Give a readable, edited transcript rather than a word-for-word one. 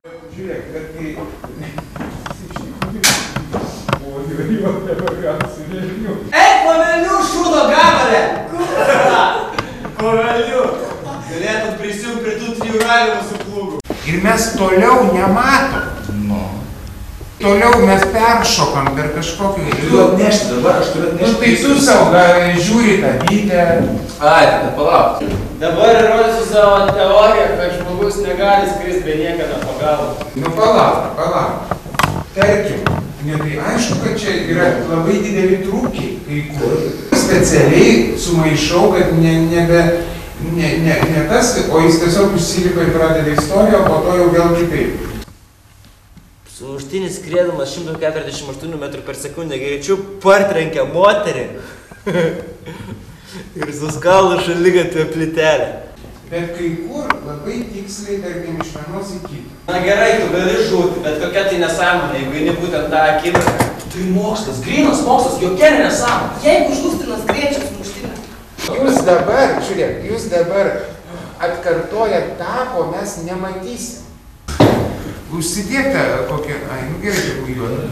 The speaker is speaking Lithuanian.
Žiūrėk, bet kai... O, jau dabar gausi vėlių. Ei, pavelių šūdo gabalė! Pavelių! Galėtum prisijungti prie tų 3 ralių mūsų plūgų. Ir mes toliau nematom. Nu. Toliau mes peršokam per kažkokį... Turiu atnešti dabar, aš turiu atnešti. Nu tai tu savo žiūri tą vytę. Ai, tai palauk. Dabar įrodysiu savo teoriją, kad žmogus negali skristi be niekada pagalbos. Nu palauk. Tarkim, ne tai aišku, kad čia yra labai dideli trūkiai, kai kur. Specialiai sumaišau, kad ne tas, o jis tiesiog užsilipa ir pradeda istoriją, o to jau vėl kitaip. Sumuštinis skriedamas 148 metrų per sekundę greičiu partrenkia moterį ir suskalo šaligatvio plytelę. Bet kai kur labai tiksliai, tarkim, iš vienos į kitą. Na gerai, tu gali žūti, bet kokia tai nesąmonė, jeigu eini būtent tą akimirką. Tai mokslas, grynas mokslas, jokia nesąmonė. Jeigu žūstinas greičias sumuštinė. Jūs dabar atkartojat tą, ko mes nematysim. Užsidėk tą kokią... Ai, nu gerai, jeigu juodą.